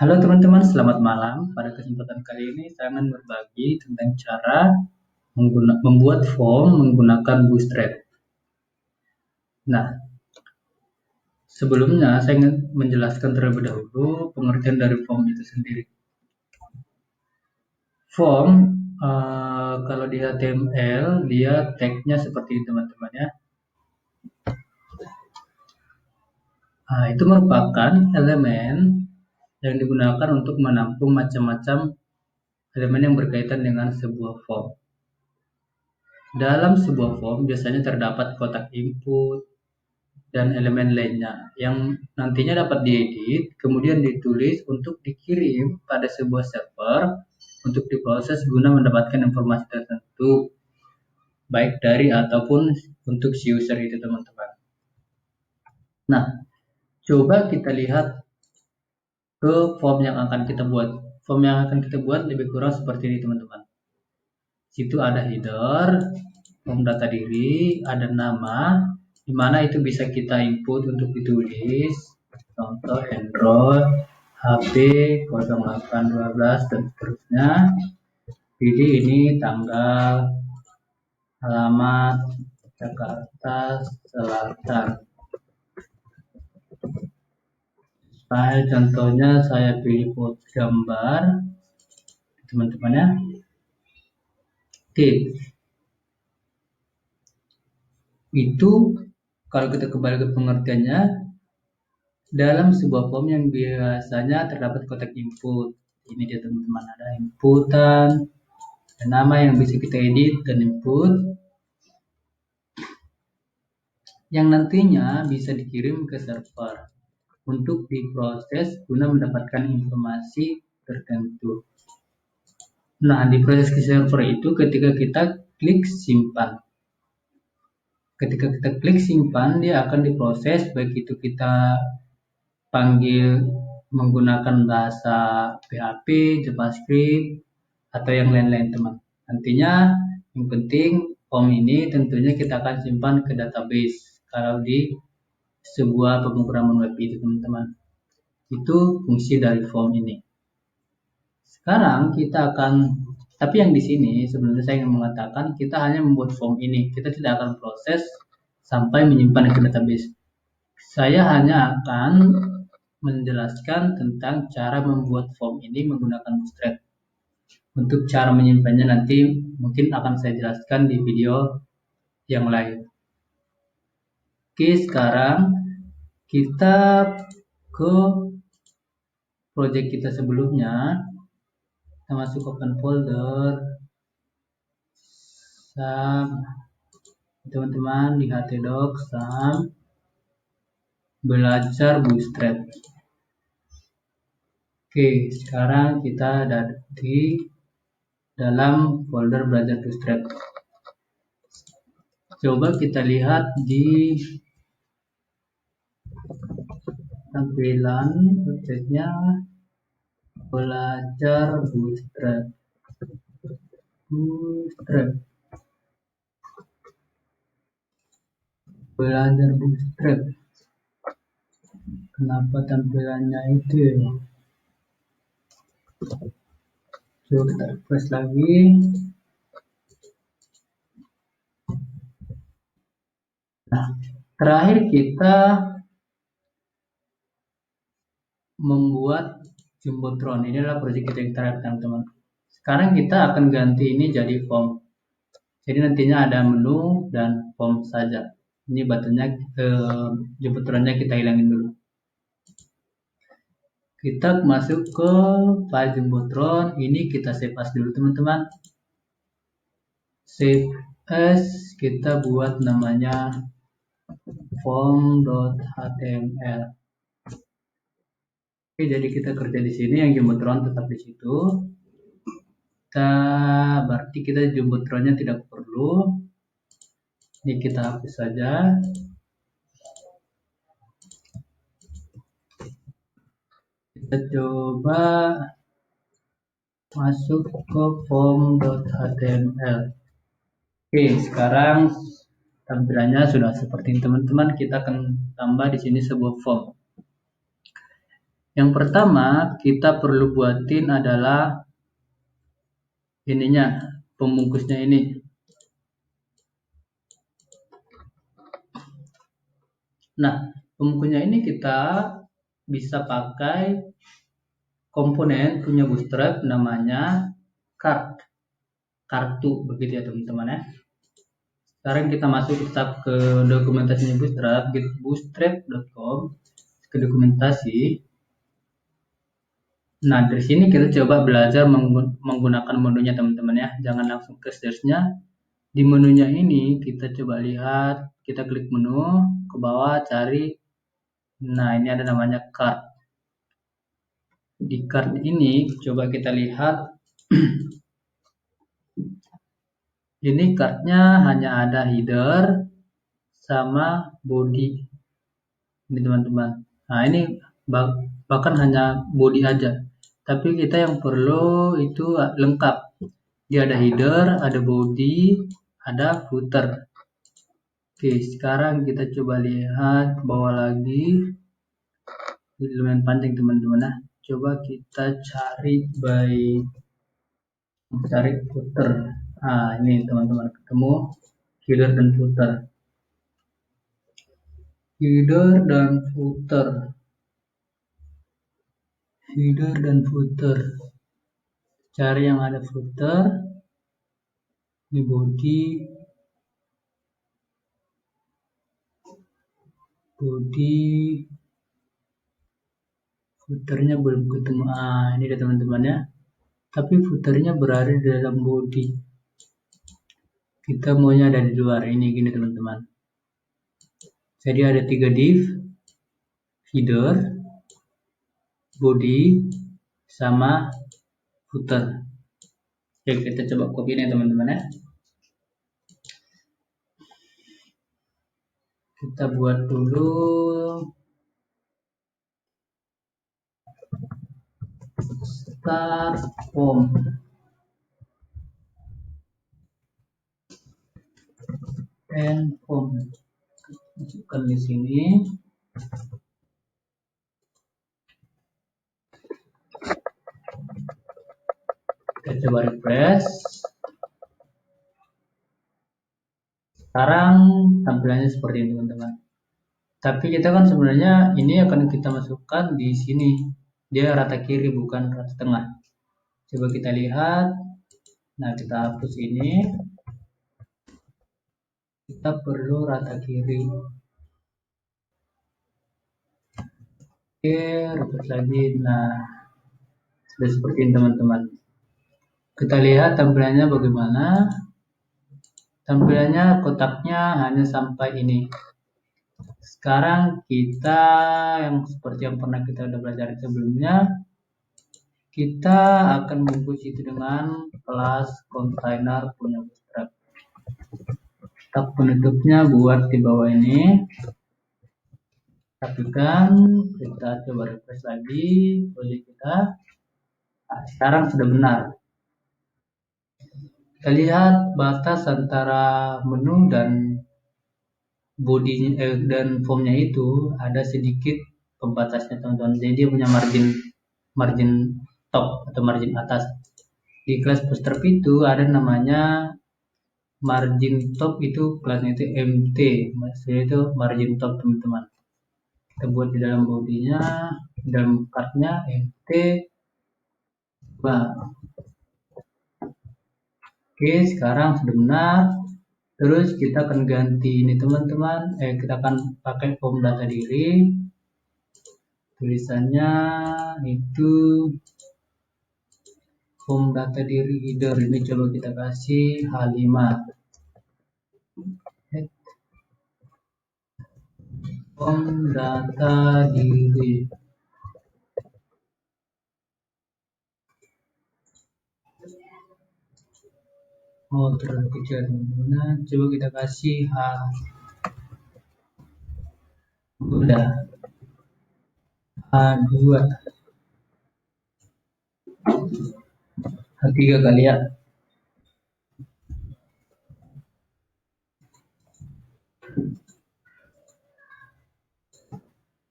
Halo teman-teman, selamat malam. Pada kesempatan kali ini saya akan berbagi tentang cara membuat form menggunakan Bootstrap. Nah, sebelumnya saya ingin menjelaskan terlebih dahulu pengertian dari form itu sendiri. Form, kalau di HTML, dia tag-nya seperti ini teman-teman ya. Nah, itu merupakan elemen yang digunakan untuk menampung macam-macam elemen yang berkaitan dengan sebuah form. Dalam sebuah form biasanya terdapat kotak input dan elemen lainnya yang nantinya dapat diedit, kemudian ditulis untuk dikirim pada sebuah server untuk diproses guna mendapatkan informasi tertentu, baik dari ataupun untuk si user itu teman-teman. Nah, coba kita lihat ke form yang akan kita buat. Form yang akan kita buat lebih kurang seperti ini teman-teman. Situ ada header, form data diri, ada nama, di mana itu bisa kita input untuk ditulis, contoh Android, HP 0812 dan seterusnya. Pilih ini tanggal, alamat, Jakarta Selatan. File contohnya saya pilih foto gambar, teman-teman ya. Oke, itu kalau kita kembali ke pengertiannya, dalam sebuah form yang biasanya terdapat kotak input. Ini dia teman-teman, ada inputan, ada nama yang bisa kita edit dan input, yang nantinya bisa dikirim ke server untuk diproses guna mendapatkan informasi tertentu. Nah, di proses ke server itu ketika kita klik simpan. Ketika kita klik simpan, dia akan diproses, baik itu kita panggil menggunakan bahasa PHP, JavaScript, atau yang lain-lain teman. Nantinya yang penting form ini tentunya kita akan simpan ke database kalau di sebuah pemrograman web itu teman-teman. Itu fungsi dari form ini. Sekarang kita akan, tapi yang di sini sebenarnya saya ingin mengatakan kita hanya membuat form ini. Kita tidak akan proses sampai menyimpan ke database. Saya hanya akan menjelaskan tentang cara membuat form ini menggunakan Bootstrap. Untuk cara menyimpannya nanti mungkin akan saya jelaskan di video yang lain. Oke, sekarang kita ke project kita sebelumnya. Kita masuk open folder. Teman-teman di htdoc belajar Bootstrap. Oke, sekarang kita ada di dalam folder belajar Bootstrap. Coba kita lihat di tampilan websitenya belajar Bootstrap. Belajar Bootstrap. Kenapa tampilannya itu ya? Coba kita refresh lagi. Nah, terakhir kita membuat Jumbotron. Ini adalah proyek kita yang terakhir teman-teman. Sekarang kita akan ganti ini jadi form. Jadi nantinya ada menu dan form saja. Ini buttonnya, Jumbotronnya kita hilangin dulu. Kita masuk ke file Jumbotron. Ini kita save as dulu teman-teman. Save as, kita buat namanya form.html. Oke, jadi kita kerja di sini, yang Jumbotron tetap di situ. Berarti kita Jumbotronnya tidak perlu. Ini kita hapus saja. Kita coba masuk ke form.html. Oke, sekarang tampilannya sudah seperti ini teman-teman. Kita akan tambah di sini sebuah form. Yang pertama kita perlu buatin adalah ininya, pembungkusnya ini. Nah, pembungkusnya ini kita bisa pakai komponen punya Bootstrap namanya kartu, begitu ya teman-teman ya. Sekarang kita masuk tetap ke dokumentasinya Bootstrap, bootstrap.com, ke dokumentasi. Nah, dari sini kita coba belajar menggunakan menunya teman-teman ya. Jangan langsung ke search-nya. Di menunya ini kita coba lihat, kita klik menu, ke bawah cari. Nah, ini ada namanya card. Di card ini coba kita lihat. Ini cardnya hanya ada header sama body. Ini teman-teman. Nah, ini bahkan hanya body aja. Tapi kita yang perlu itu lengkap. Dia ada header, ada body, ada footer. Oke, sekarang kita coba lihat ke bawah lagi. Ini lumayan panjang teman-teman. Nah, coba kita cari footer. Nah, ini teman-teman ketemu header dan footer. Header dan footer. Cari yang ada footer. Ini body, footernya belum ketemu. Ini ada teman-teman ya. Tapi footernya berada di dalam body. Kita maunya ada di luar. Ini gini teman-teman. Jadi ada 3 div, header, body, sama footer. Oke, kita coba copy ini teman-teman ya. Kita buat dulu start form. And form. Masukkan di sini. Kita coba refresh. Sekarang tampilannya seperti ini teman-teman. Tapi kita kan sebenarnya ini akan kita masukkan di sini. Dia rata kiri bukan rata tengah. Coba kita lihat. Nah, kita hapus ini. Kita perlu rata kiri. Oke, refresh lagi. Nah, sudah seperti ini teman-teman. Kita lihat tampilannya bagaimana. Tampilannya kotaknya hanya sampai ini. Sekarang kita yang seperti yang pernah kita udah belajar sebelumnya, kita akan membungkus itu dengan kelas container punya Bootstrap. Tab penutupnya buat di bawah ini. Rapikan, kita coba refresh lagi project kita. Nah, sekarang sudah benar. Kita lihat batas antara menu dan body dan formnya itu ada sedikit pembatasnya teman-teman. Jadi dia punya margin top atau margin atas. Di kelas Bootstrap itu ada namanya margin top, itu kelasnya itu MT, maksudnya itu margin top teman-teman. Kita buat di dalam bodinya, di dalam cardnya MT. Oke, sekarang sudah benar. Terus kita akan ganti ini teman-teman. Kita akan pakai form data diri. Tulisannya itu form data diri header. Ini coba kita kasih H5. Form data diri. Oh, terlalu kecil teman-teman. Coba kita kasih H. Udah. H2. H3 kali ya.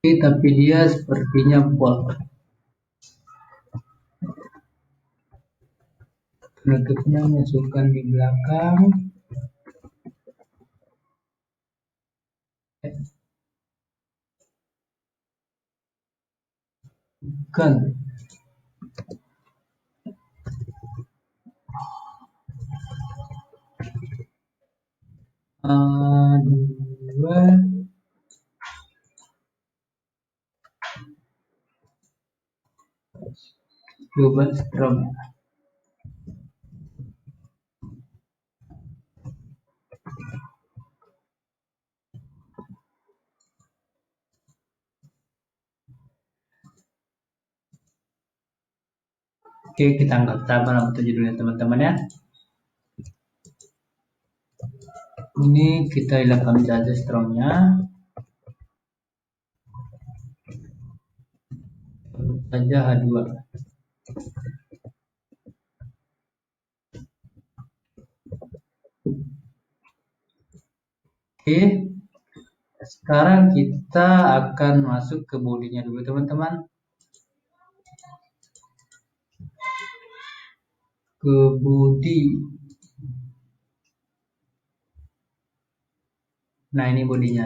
Tapi dia sepertinya bold. Penutupnya masukkan di belakang. Bukan. Dua. Coba strom. Oke, kita anggap tabel untuk judulnya teman-teman ya. Ini kita hilangkan saja strongnya. Saja H2. Oke, sekarang kita akan masuk ke bodinya dulu teman-teman. Ke body. Nah ini bodinya.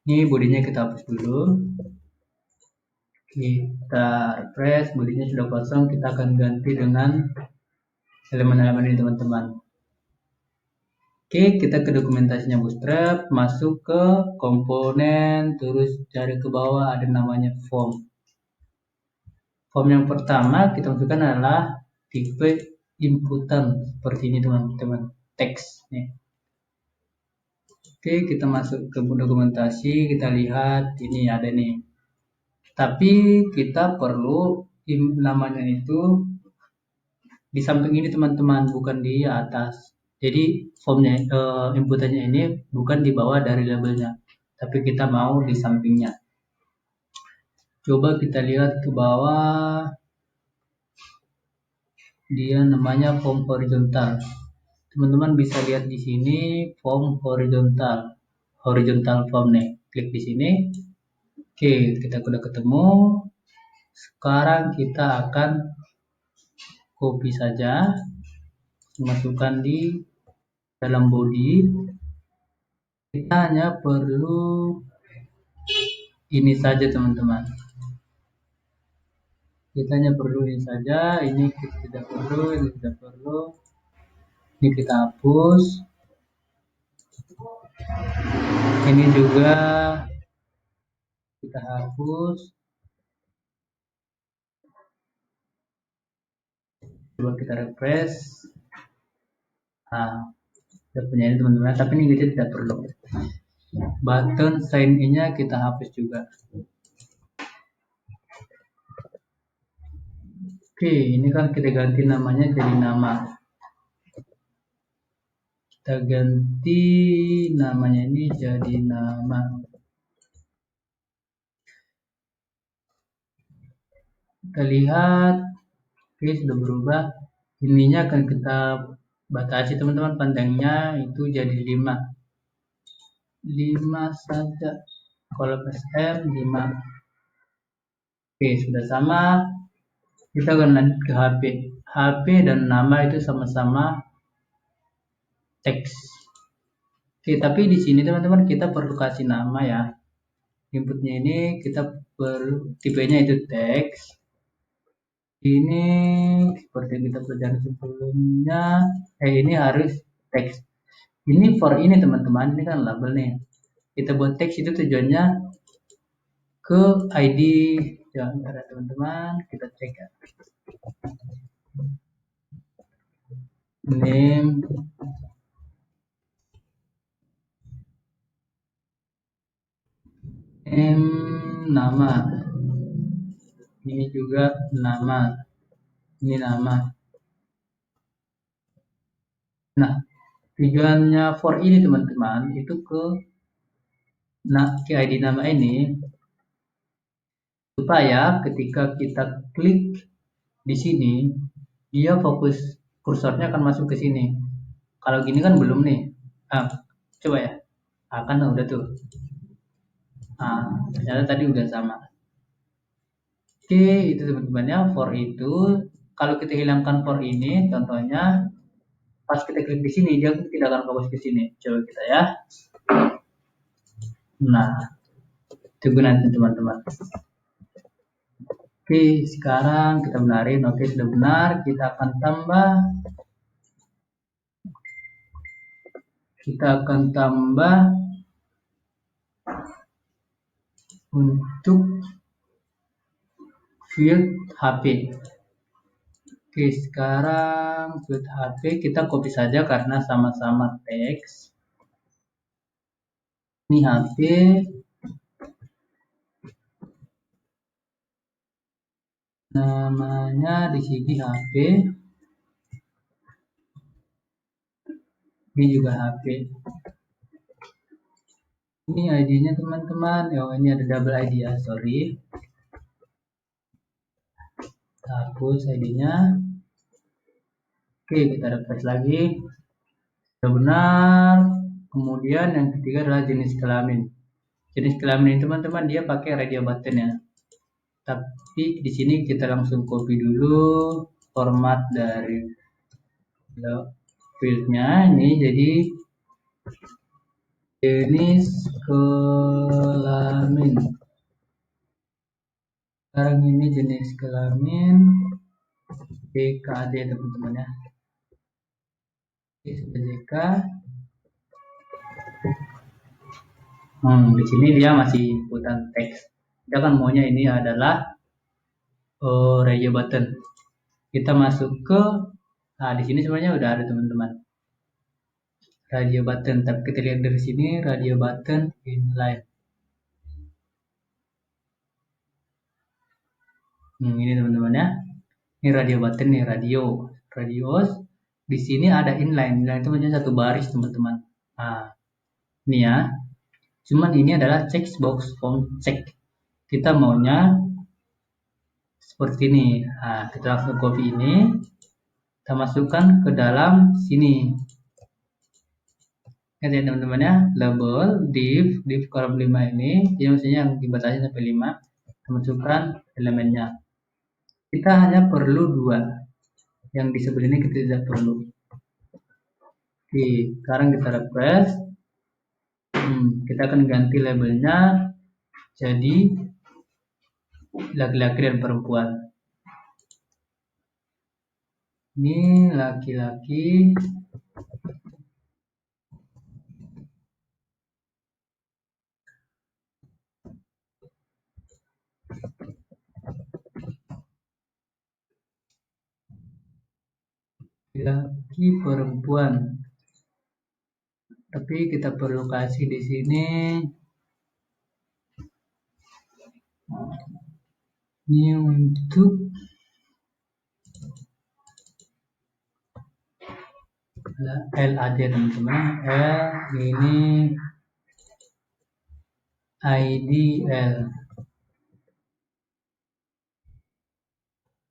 Ini bodinya kita hapus dulu. Kita refresh, bodinya sudah kosong. Kita akan ganti dengan elemen-elemen ini teman-teman. Oke, kita ke dokumentasinya Bootstrap, masuk ke komponen, terus cari ke bawah ada namanya form. Form yang pertama kita masukkan adalah tipe inputan seperti ini teman-teman, teks nih. Oke, kita masuk ke dokumentasi, kita lihat ini ada nih. Tapi kita perlu namanya itu di samping ini teman-teman, bukan di atas. Jadi formnya inputannya ini bukan di bawah dari labelnya, tapi kita mau di sampingnya. Coba kita lihat ke bawah, dia namanya form horizontal. Teman-teman bisa lihat di sini form horizontal form nih. Klik di sini. Oke, kita sudah ketemu. Sekarang kita akan copy saja, masukkan di dalam body. Kita hanya perlu ini saja teman-teman. Kita hanya perlu ini saja. Ini kita tidak perlu, ini tidak perlu. Ini kita hapus. Ini juga kita hapus. Coba kita refresh. Nah, kita punya ini teman-teman. Tapi ini kita tidak perlu. Button sign in-nya kita hapus juga. Oke, ini kan kita ganti namanya jadi nama. Kita ganti namanya ini jadi nama. Kita lihat, oke sudah berubah. Ininya akan kita batasi teman-teman, panjangnya itu jadi 5. 5 saja. Kalau SM 5. Oke, sudah sama. Kita akan lanjut ke HP. HP dan nama itu sama-sama teks. Oke, tapi di sini teman-teman kita perlu kasih nama ya. Inputnya ini kita perlu tipenya itu teks. Ini seperti yang kita pelajari sebelumnya. Ini harus teks. Ini for ini teman-teman, ini kan label nih. Kita buat teks itu tujuannya ke ID ya teman-teman, kita cek ya. Name nama, ini juga nama, ini nama. Nah, tujuannya for ini teman-teman itu ke ID nama ini supaya ketika kita klik di sini dia fokus kursornya akan masuk ke sini. Kalau gini kan belum nih. Coba ya. Kan udah tuh. Ternyata tadi udah sama. Oke, itu teman-temannya for itu. kalau kita hilangkan for ini, contohnya pas kita klik di sini dia tidak akan fokus ke sini. Coba kita ya. Nah, tunggu nanti teman-teman. Oke, sekarang kita benarin. Oke, sudah benar. Kita akan tambah. Untuk field HP. Oke, sekarang field HP kita copy saja karena sama-sama teks. Ini HP. Namanya di sini HP. Ini juga HP. Ini ID-nya teman-teman. Oh, ini ada double ID ya, sorry. Hapus ID-nya. Oke, kita refresh lagi. Sudah benar. Kemudian yang ketiga adalah jenis kelamin. Jenis kelamin ini teman-teman dia pakai radio button ya. Tapi di sini kita langsung copy dulu format dari fieldnya ini, jadi jenis kelamin. Sekarang ini jenis kelamin JKD teman-teman ya. Oke, sudah JK. Di sini dia masih ikutan teks. Kita kan maunya ini adalah radio button. Kita masuk ke, nah di sini sebenarnya udah ada teman-teman. Radio button, tapi kita lihat dari sini radio button inline. Ini teman-teman ya. Ini radio button nih, radios. Di sini ada inline. Inline itu hanya satu baris teman-teman. Nah, ini ya. Cuman ini adalah checkbox form check. Kita maunya seperti ini. Nah, kita langsung copy ini. Kita masukkan ke dalam sini. Lihat ya teman-teman ya. Label div kolom 5 ini. Jadi maksudnya yang dibatasi sampai 5. Kita masukkan elemennya. Kita hanya perlu 2. Yang di sebelah ini kita tidak perlu. Oke, sekarang kita refresh. Kita akan ganti labelnya jadi laki-laki dan perempuan. Ini laki-laki. Laki perempuan. Tapi kita perlu kasih di sini. Ini untuk L aja teman-teman. L ini ID L.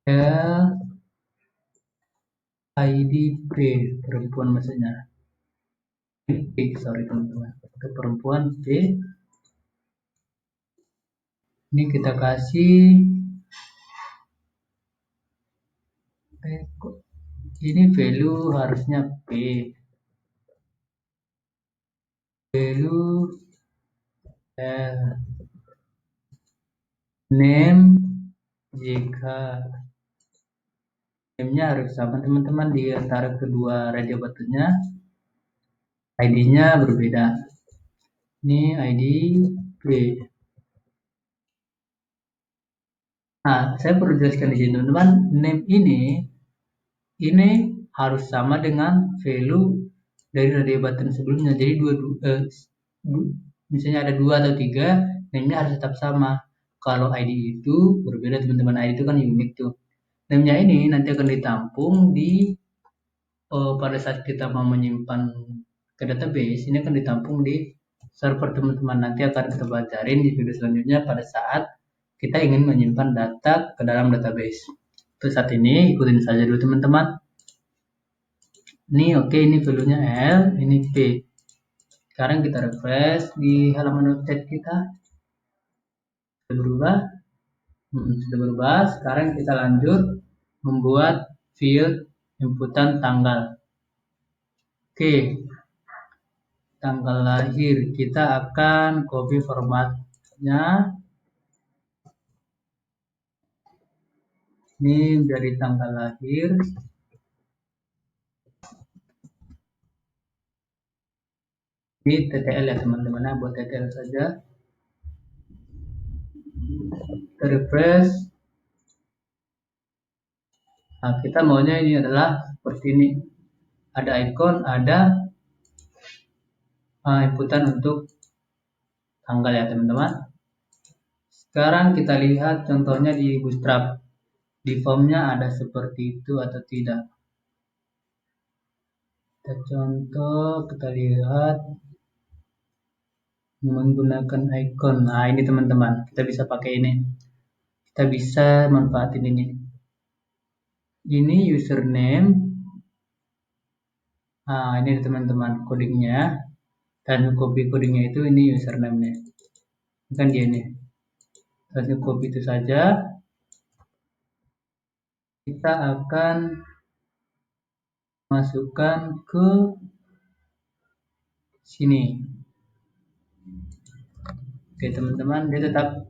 L ID P perempuan maksudnya. P, sorry teman-teman. Untuk perempuan P. Ini kita kasih ini value harusnya P. Value L. Name JK. Name-nya harus sama teman-teman di antara kedua radio buttonnya. ID-nya berbeda. Ini ID P. Nah, saya perlu jelaskan di sini teman-teman, name ini harus sama dengan value dari radio button sebelumnya. Jadi misalnya ada 2 atau 3, name-nya harus tetap sama. Kalau ID itu berbeda teman-teman, ID itu kan unik tuh. Name-nya ini nanti akan ditampung di pada saat kita mau menyimpan ke database, ini akan ditampung di server teman-teman. Nanti akan kita pelajarin di video selanjutnya pada saat kita ingin menyimpan data ke dalam database. Untuk saat ini ikutin saja dulu teman-teman. Ini oke, ini value-nya L, ini P. Sekarang kita refresh di halaman website kita. Sudah berubah. Sudah berubah. Sekarang kita lanjut membuat field inputan tanggal. Oke, tanggal lahir kita akan copy formatnya. Ini dari tanggal lahir. Ini TTL ya teman-teman, buat TTL saja. Kita refresh. Nah, kita maunya ini adalah seperti ini. Ada icon, ada inputan untuk tanggal ya teman-teman. Sekarang kita lihat contohnya di Bootstrap. Di formnya ada seperti itu atau tidak. Kita contoh, kita lihat menggunakan icon. Nah ini teman-teman, kita bisa pakai ini. Kita bisa manfaatin ini. Ini username. Nah ini teman-teman codingnya. Dan copy codingnya itu ini username-nya. Ini kan dia nih. Kita copy itu saja. Kita akan masukkan ke sini. Oke teman-teman, dia tetap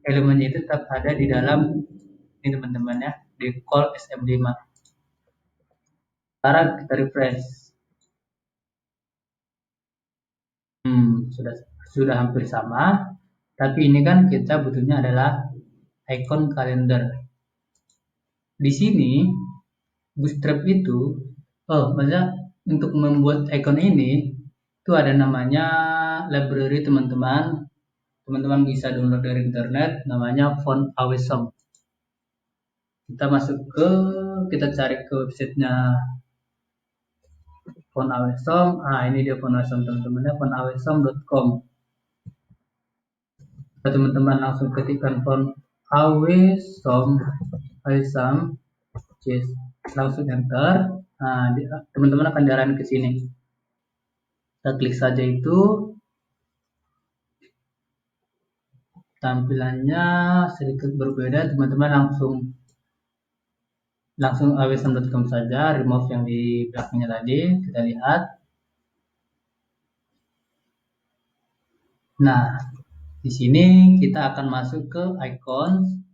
elemennya itu tetap ada di dalam ini teman-teman ya, di call SM5. Sekarang kita refresh. Sudah hampir sama, tapi ini kan kita butuhnya adalah icon kalender. Di sini Bootstrap itu, maksudnya untuk membuat icon ini itu ada namanya library teman-teman. Teman-teman bisa download dari internet, namanya Font Awesome. Kita masuk ke, kita cari ke websitenya Font Awesome. Ini dia Font Awesome teman-teman ya, fontawesome.com. Teman-teman langsung ketikkan Font Awesome, langsung enter. Nah, teman-teman akan diarahin ke sini. Kita klik saja itu. Tampilannya sedikit berbeda, teman-teman langsung awesome.com saja, remove yang di belakangnya tadi, kita lihat. Nah, di sini kita akan masuk ke icon.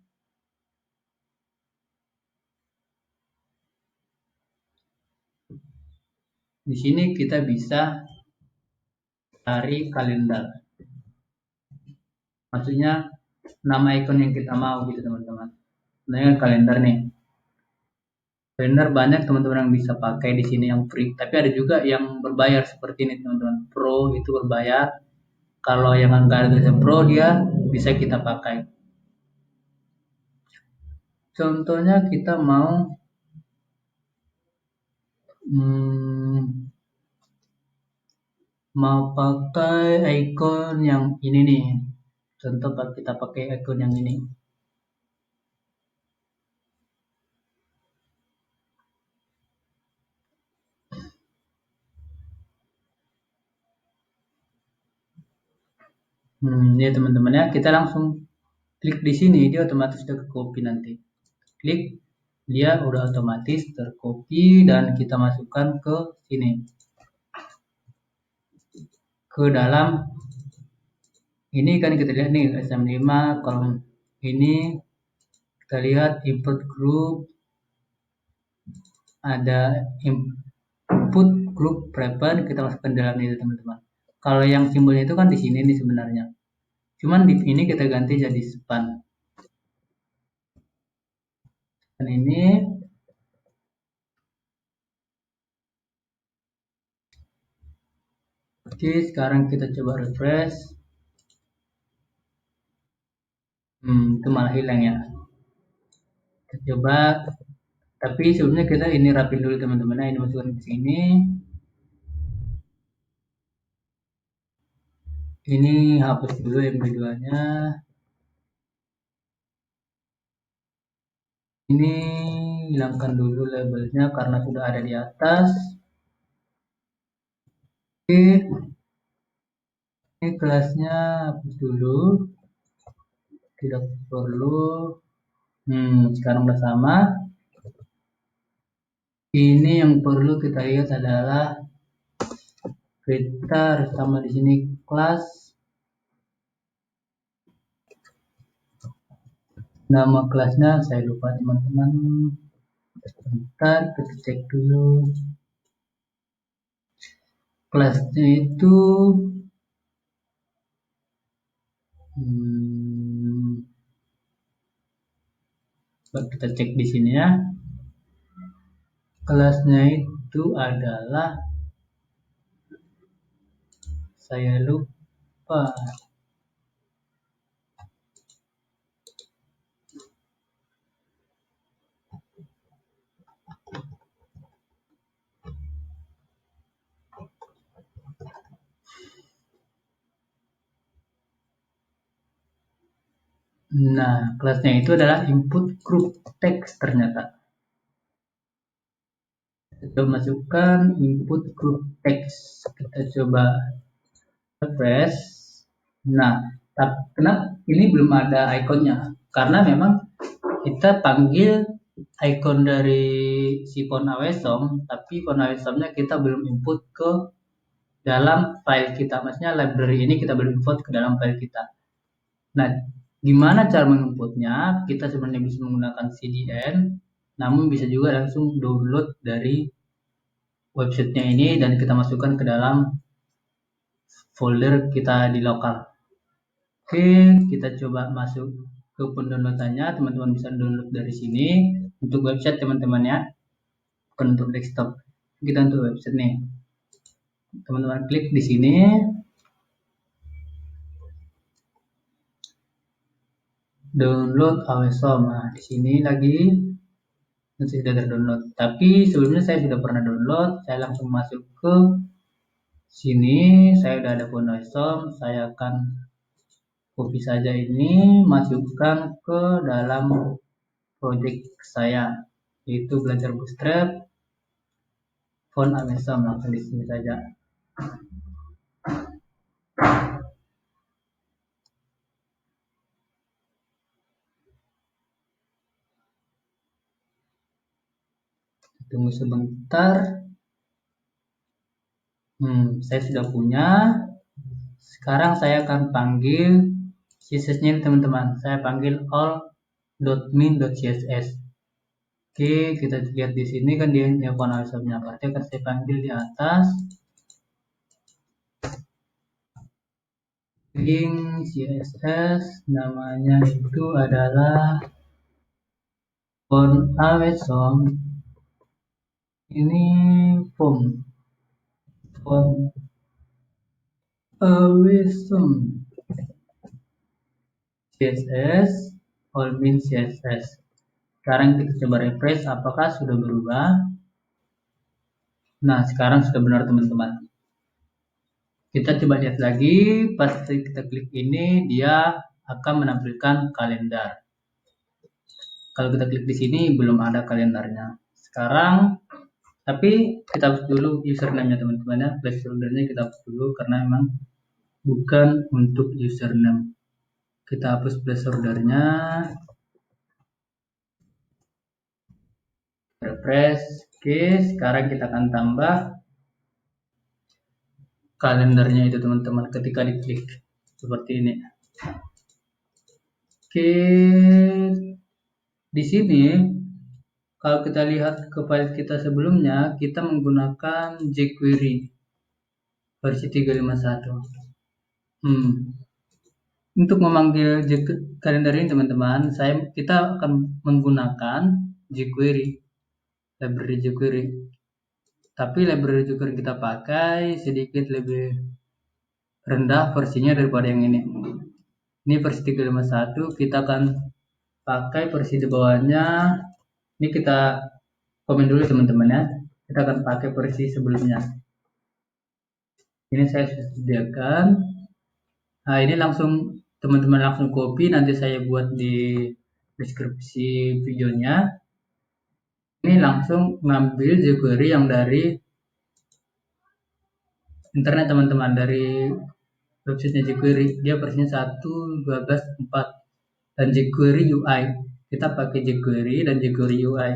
Di sini kita bisa cari kalender. Maksudnya nama icon yang kita mau gitu teman-teman. Nah, kalender nih. Kalender banyak teman-teman yang bisa pakai di sini yang free, tapi ada juga yang berbayar seperti ini teman-teman. Pro itu berbayar. Kalau yang enggak ada Pro dia bisa kita pakai. Contohnya kita mau pakai icon yang ini nih. Contoh kita pakai icon yang ini. Ya teman-teman ya, kita langsung klik di sini, dia otomatis udah copy nanti. Klik, dia udah otomatis tercopy dan kita masukkan ke sini. Ke dalam ini kan kita lihat nih SM5 kolom ini, kita lihat import group, ada input group prepare, kita masukkan dalam ini teman-teman. Kalau yang simbolnya itu kan di sini nih sebenarnya. Cuman di ini kita ganti jadi span. Dan ini oke, sekarang kita coba refresh. Itu malah hilang ya. Kita coba, tapi sebelumnya kita ini rapin dulu teman-teman. Ini masukkan ke sini. Ini hapus dulu MP2-nya. Ini hilangkan dulu labelnya karena sudah ada di atas. Oke, ini kelasnya hapus dulu, tidak perlu. Sekarang udah sama. Ini yang perlu kita lihat adalah kita harus tambah di sini kelas. Nama kelasnya saya lupa teman-teman. Bentar, kita cek dulu. Kelasnya itu kita cek di sini ya. Kelasnya itu adalah saya lupa. Nah, kelasnya itu adalah input group text ternyata. Kita masukkan input group text. Kita coba refresh. Nah, kenapa ini belum ada ikonnya? Karena memang kita panggil icon dari si font Awesom, tapi font Awesomnya kita belum input ke dalam file kita. Maksudnya library ini kita belum input ke dalam file kita. Nah, gimana cara menginputnya? Kita sebenarnya bisa menggunakan CDN, namun bisa juga langsung download dari websitenya ini dan kita masukkan ke dalam folder kita di lokal. Oke, kita coba masuk ke pendownloadannya. Teman-teman bisa download dari sini untuk website teman-teman ya, bukan untuk desktop. Kita untuk website nih. Teman-teman klik di sini. Download Awesom. Nah, di sini lagi nanti sudah terdownload. Tapi sebelumnya saya sudah pernah download. Saya langsung masuk ke sini. Saya sudah ada font Awesom. Saya akan copy saja ini, masukkan ke dalam project saya, yaitu belajar bootstrap font Awesom. Langsung di sini saja. Tunggu sebentar. Saya sudah punya. Sekarang saya akan panggil CSS-nya teman-teman. Saya panggil all.min.css. Oke, kita lihat di sini kan dia font Awesome-nya. Berarti akan saya panggil di atas. Link CSS namanya itu adalah font Awesome. Ini font Awesome CSS all min CSS. Sekarang kita coba refresh apakah sudah berubah. Nah, sekarang sudah benar teman-teman. Kita coba lihat lagi, pas kita klik ini dia akan menampilkan kalender. Kalau kita klik di sini belum ada kalendernya. Sekarang tapi kita hapus dulu username-nya teman-teman ya. Placeholder-nya kita hapus dulu karena memang bukan untuk username. Kita hapus placeholder-nya. Refresh. Oke, sekarang kita akan tambah kalendernya itu teman-teman ketika diklik seperti ini. Oke, di sini kalau kita lihat ke file kita sebelumnya, kita menggunakan jQuery versi 351. Untuk memanggil kalender ini teman-teman, kita akan menggunakan jQuery, library jQuery. Tapi library jQuery kita pakai sedikit lebih rendah versinya daripada yang ini. Ini versi 351, kita akan pakai versi di bawahnya. Ini kita komen dulu teman-teman ya. Kita akan pakai versi sebelumnya. Ini saya sudah sediakan. Nah, ini langsung teman-teman langsung copy, nanti saya buat di deskripsi videonya. Ini langsung ngambil jQuery yang dari internet teman-teman, dari websitenya jQuery. Dia versinya 1.12.4 dan jQuery UI. kita pakai jQuery dan jQuery UI.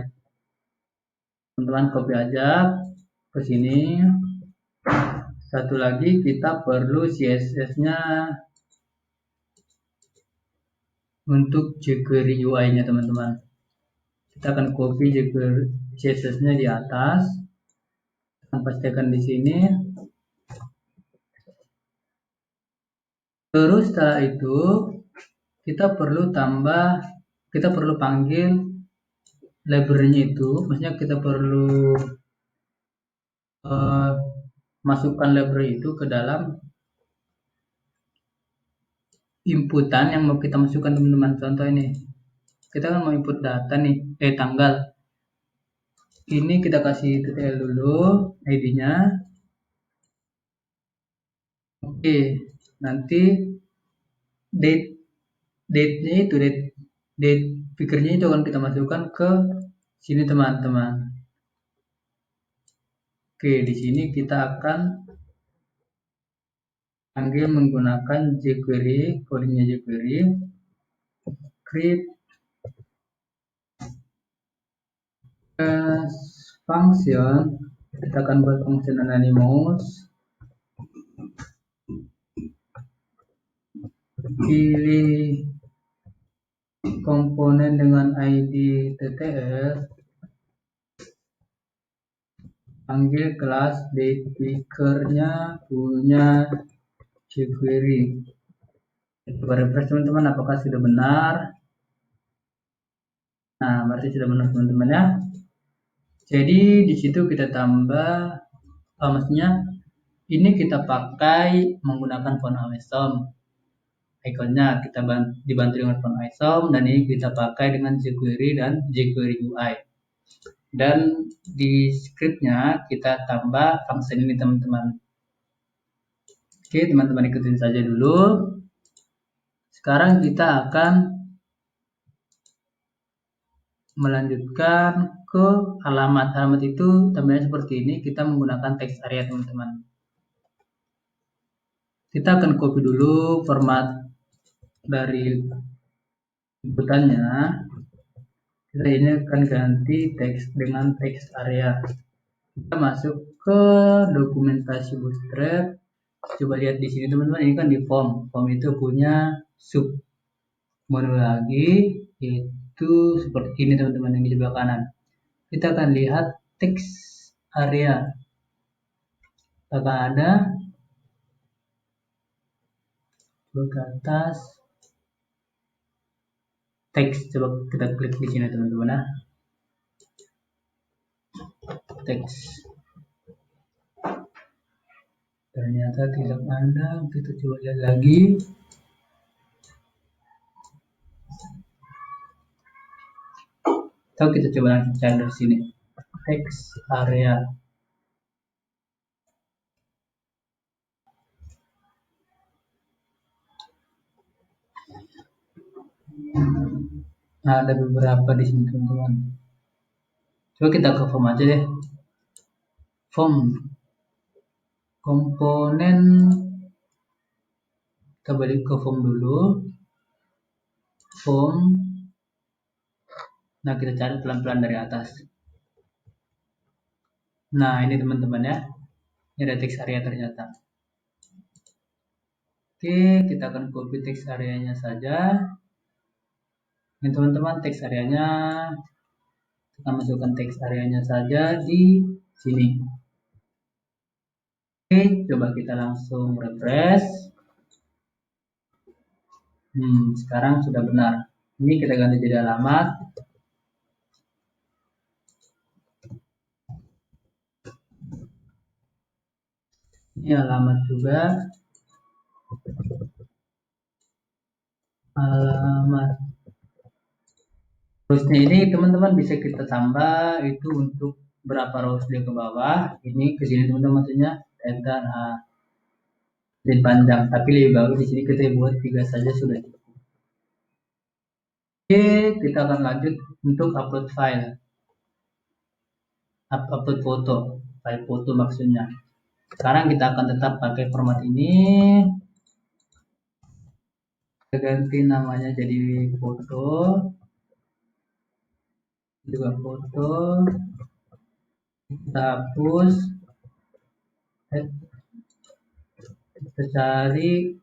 Teman-teman copy aja ke sini. Satu lagi kita perlu CSS-nya untuk jQuery UI-nya teman-teman. Kita akan copy jQuery CSS-nya di atas. Kita pastikan di sini. Terus setelah itu kita perlu panggil library-nya itu, maksudnya kita perlu masukkan library itu ke dalam inputan yang mau kita masukkan teman-teman. Contoh ini, kita kan mau input data nih, tanggal. Ini kita kasih TTL dulu, ID-nya. Oke, nanti date-nya itu date figure-nya itu akan kita masukkan ke sini teman-teman. Oke, di sini kita akan panggil menggunakan jQuery, kodenya jQuery, script function. Kita akan buat function anonymous, pilih komponen dengan ID TTL, panggil kelas datePicker-nya punya jQuery. Coba refresh teman-teman, apakah sudah benar? Nah, berarti sudah benar teman-teman ya. Jadi di situ kita tambah, maksudnya ini kita pakai menggunakan font awesome. Ikonnya kita dibantu dengan font awesome, dan ini kita pakai dengan jQuery dan jQuery UI. Dan di scriptnya kita tambah function ini teman-teman. Oke, teman-teman ikutin saja dulu. Sekarang kita akan melanjutkan ke halamat. Halamat itu tampilannya seperti ini. Kita menggunakan text area teman-teman. Kita akan copy dulu format dari inputannya. Kita ini akan ganti teks dengan text area. Kita masuk ke dokumentasi Bootstrap. Coba lihat di sini teman-teman, ini kan di form. Form itu punya sub menu lagi, itu seperti ini teman-teman yang di sebelah kanan. Kita akan lihat text area. Apakah ada? Ke atas. Teks, coba kita klik di sini teman-teman ya. Teks. Ternyata tidak ada. Kita coba lihat lagi. Atau kita coba cari dari sini. Teks area. Nah, ada beberapa di sini teman-teman. Coba kita ke form aja deh. Form komponen, kita balik ke form dulu. Form. Nah, kita cari pelan-pelan dari atas. Nah, ini teman-teman ya. Ini ada text area ternyata. Oke, kita akan copy text areanya saja. Ini teman-teman text areanya. Kita masukkan text areanya saja di sini. Oke, coba kita langsung refresh. Sekarang sudah benar. Ini kita ganti jadi alamat. Ini alamat juga. Alamat. Terusnya ini teman-teman bisa kita tambah itu untuk berapa rows dia ke bawah. Ini ke sini teman-teman, maksudnya dan jadi panjang. Tapi lebih bagus di sini kita buat 3 saja sudah cukup. Oke, kita akan lanjut untuk upload file. Upload foto, file foto maksudnya. Sekarang kita akan tetap pakai format ini. Kita ganti namanya jadi foto. juga foto, kita hapus, kita cari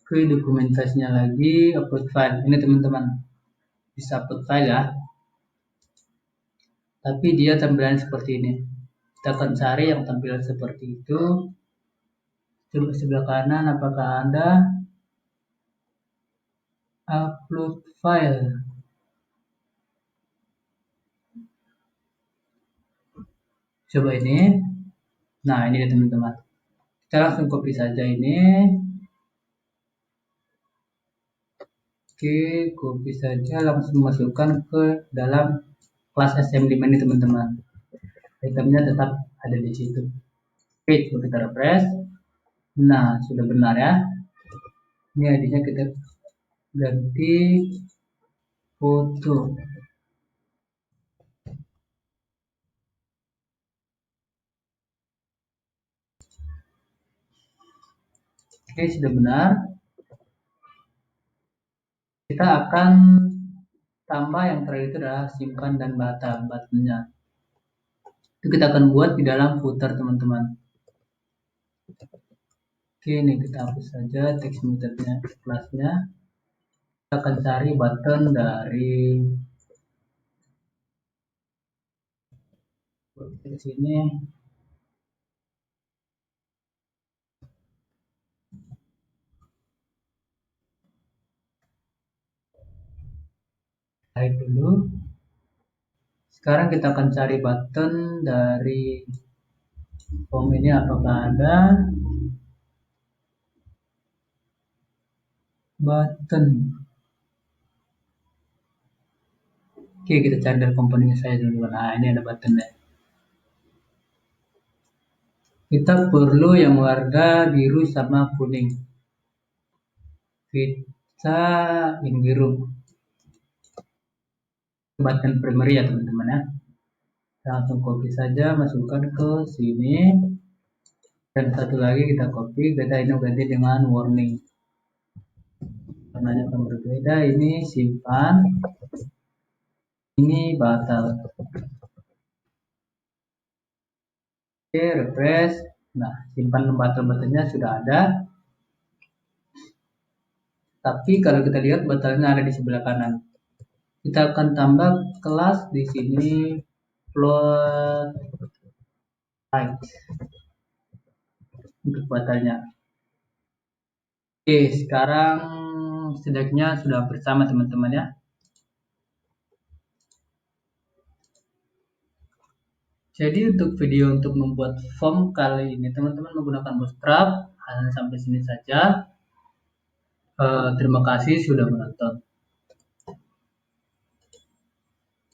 ke dokumentasinya lagi, upload file. Ini teman-teman bisa upload file ya, tapi dia tampilan seperti ini. Kita akan cari yang tampilan seperti itu. Coba sebelah kanan, apakah ada upload file? Coba ini. Nah, ini teman-teman. Kita langsung copy saja ini. Oke, copy saja, langsung masukkan ke dalam kelas SM5 ini teman-teman. Itemnya tetap ada di situ. Oke, coba kita refresh. Nah, sudah benar ya. Ini ID-nya kita ganti foto. Oke, sudah benar. Kita akan tambah yang terakhir itu adalah simpan dan buttonnya. Itu kita akan buat di dalam footer teman-teman. Oke, ini kita hapus saja text methodnya, kelasnya. Kita akan cari button dari sini. Hide dulu. Sekarang kita akan cari button dari form ini, apakah ada button. Oke, kita cari dari komponennya saya dulu. Nah, ini ada buttonnya. Kita perlu yang warna biru sama kuning. Kita yang biru. Button primary ya teman-teman ya. Langsung copy saja, masukkan ke sini. Dan satu lagi kita copy, kita ini ganti dengan warning. Warnanya akan berbeda. Ini simpan. Ini batal. Oke, refresh. Nah, simpan batal-batalnya sudah ada. Tapi kalau kita lihat batalnya ada di sebelah kanan. Kita akan tambah kelas di sini float height untuk batalnya. Oke, sekarang setidaknya sudah bersama teman-teman ya. Jadi untuk video untuk membuat form kali ini teman-teman menggunakan Bootstrap hanya sampai sini saja. Terima kasih sudah menonton.